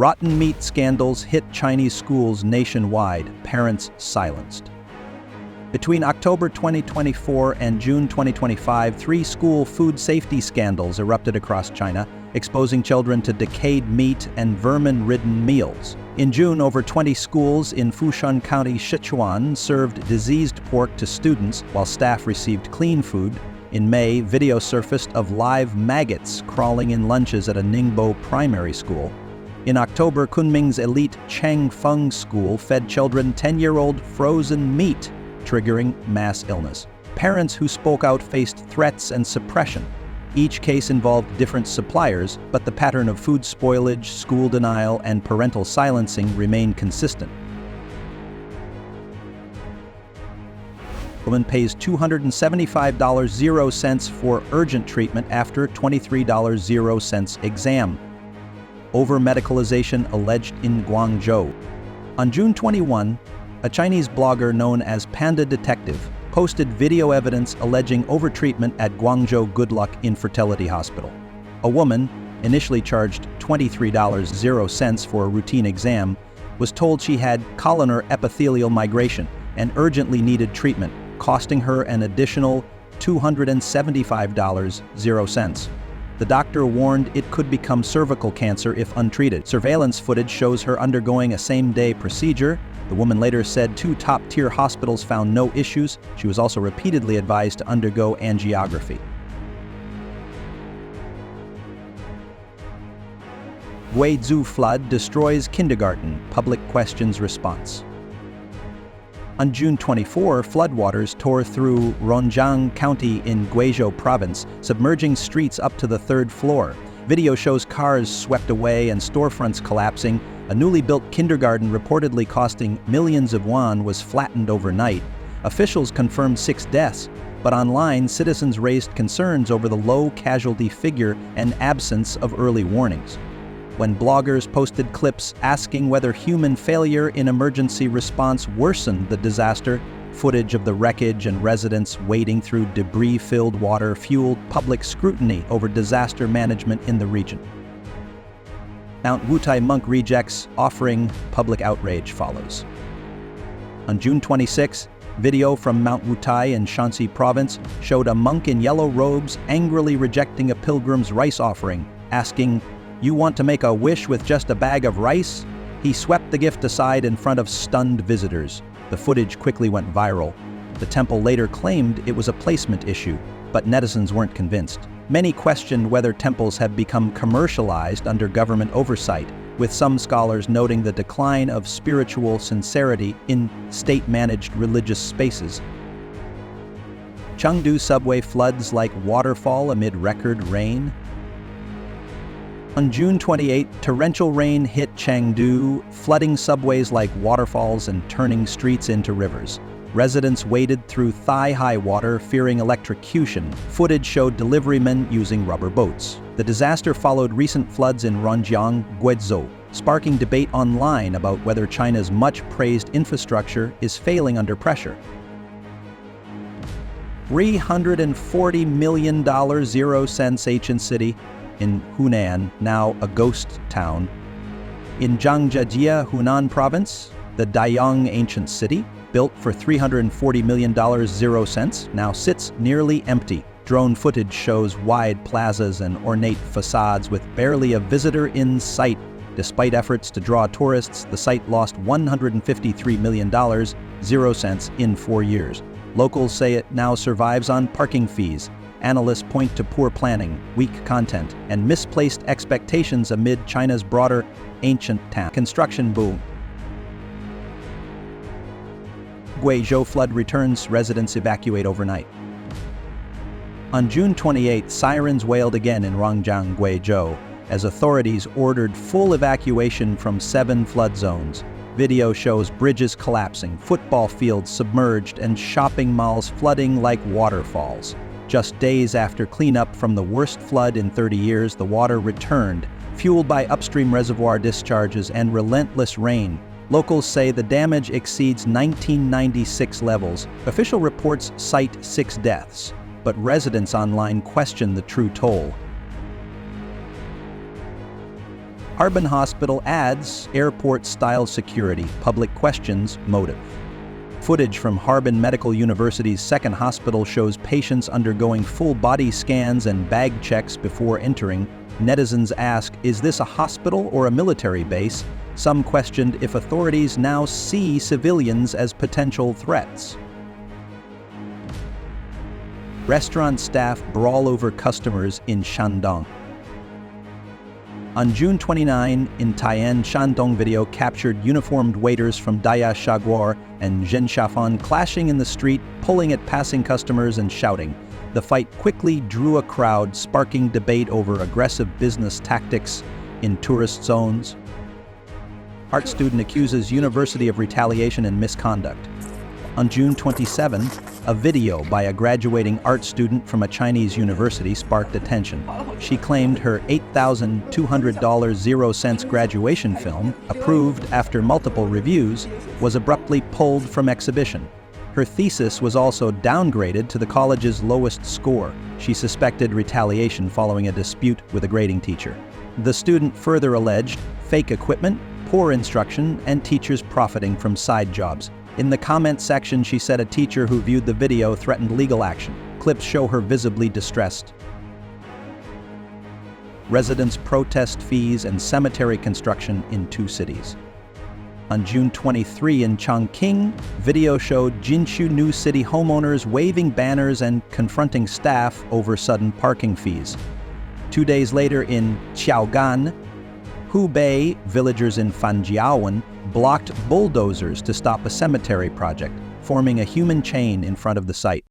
Rotten meat scandals hit Chinese schools nationwide, parents silenced. Between October 2024 and June 2025, 3 school food safety scandals erupted across China, exposing children to decayed meat and vermin-ridden meals. In June, over 20 schools in Fushun County, Sichuan, served diseased pork to students while staff received clean food. In May, video surfaced of live maggots crawling in lunches at a Ningbo primary school. In October, Kunming's elite Chengdu school fed children 10-year-old frozen meat, triggering mass illness. Parents who spoke out faced threats and suppression. Each case involved different suppliers, but the pattern of food spoilage, school denial, and parental silencing remained consistent. Woman pays $275.00 for urgent treatment after $23.00 exam. Over-medicalization alleged in Guangzhou. On June 21, a Chinese blogger known as Panda Detective posted video evidence alleging overtreatment at Guangzhou Good Luck Infertility Hospital. A woman, initially charged $23.00 for a routine exam, was told she had columnar epithelial migration and urgently needed treatment, costing her an additional $275.00. The doctor warned it could become cervical cancer if untreated. Surveillance footage shows her undergoing a same-day procedure. The woman later said 2 top-tier hospitals found no issues. She was also repeatedly advised to undergo angiography. Guizhou flood destroys kindergarten, public questions response. On June 24, floodwaters tore through Fushun County in Guizhou province, submerging streets up to the 3rd floor. Video shows cars swept away and storefronts collapsing. A newly built kindergarten reportedly costing millions of yuan was flattened overnight. Officials confirmed 6 deaths, but online citizens raised concerns over the low casualty figure and absence of early warnings. When bloggers posted clips asking whether human failure in emergency response worsened the disaster, footage of the wreckage and residents wading through debris-filled water fueled public scrutiny over disaster management in the region. Mount Wutai monk rejects offering, public outrage follows. On June 26, video from Mount Wutai in Shanxi province showed a monk in yellow robes angrily rejecting a pilgrim's rice offering, asking, "You want to make a wish with just a bag of rice?" He swept the gift aside in front of stunned visitors. The footage quickly went viral. The temple later claimed it was a placement issue, but netizens weren't convinced. Many questioned whether temples have become commercialized under government oversight, with some scholars noting the decline of spiritual sincerity in state-managed religious spaces. Chengdu subway floods like Waterfall amid record rain. On June 28, torrential rain hit Chengdu, flooding subways like waterfalls and turning streets into rivers. Residents waded through thigh-high water, fearing electrocution. Footage showed deliverymen using rubber boats. The disaster followed recent floods in Zhejiang, Guizhou, sparking debate online about whether China's much-praised infrastructure is failing under pressure. $340 million 0 ancient city in Hunan, now a ghost town. In Zhangjiajie, Hunan province, the Dayang ancient city, built for $340 million 0, now sits nearly empty. Drone footage shows wide plazas and ornate facades with barely a visitor in sight. Despite efforts to draw tourists, the site lost $153 million 0 in 4 years. Locals say it now survives on parking fees. Analysts point to poor planning, weak content, and misplaced expectations amid China's broader ancient town construction boom. Guizhou flood returns, residents evacuate overnight. On June 28, sirens wailed again in Rongjiang, Guizhou, as authorities ordered full evacuation from 7 flood zones. Video shows bridges collapsing, football fields submerged, and shopping malls flooding like waterfalls. Just days after cleanup from the worst flood in 30 years, the water returned, fueled by upstream reservoir discharges and relentless rain. Locals say the damage exceeds 1996 levels. Official reports cite 6 deaths, but residents online question the true toll. Harbin Hospital adds airport-style security, public questions, motive. Footage from Harbin Medical University's second hospital shows patients undergoing full-body scans and bag checks before entering. Netizens ask, is this a hospital or a military base? Some questioned if authorities now see civilians as potential threats. Restaurant staff brawl over customers in Shandong. On June 29, in Tai'an, Shandong video captured uniformed waiters from Daya Shaguar and Zhenshafan clashing in the street, pulling at passing customers and shouting. The fight quickly drew a crowd, sparking debate over aggressive business tactics in tourist zones. Art student accuses university of retaliation and misconduct. On June 27, a video by a graduating art student from a Chinese university sparked attention. She claimed her $8,200 0-cents graduation film, approved after multiple reviews, was abruptly pulled from exhibition. Her thesis was also downgraded to the college's lowest score. She suspected retaliation following a dispute with a grading teacher. The student further alleged fake equipment, poor instruction, and teachers profiting from side jobs. In the comment section, she said a teacher who viewed the video threatened legal action. Clips show her visibly distressed. Residents protest fees and cemetery construction in 2 cities. On June 23 in Chongqing, video showed Jinshu New City homeowners waving banners and confronting staff over sudden parking fees. 2 days later in Qiaogan, Hubei, villagers in Fanjiawan blocked bulldozers to stop a cemetery project, forming a human chain in front of the site.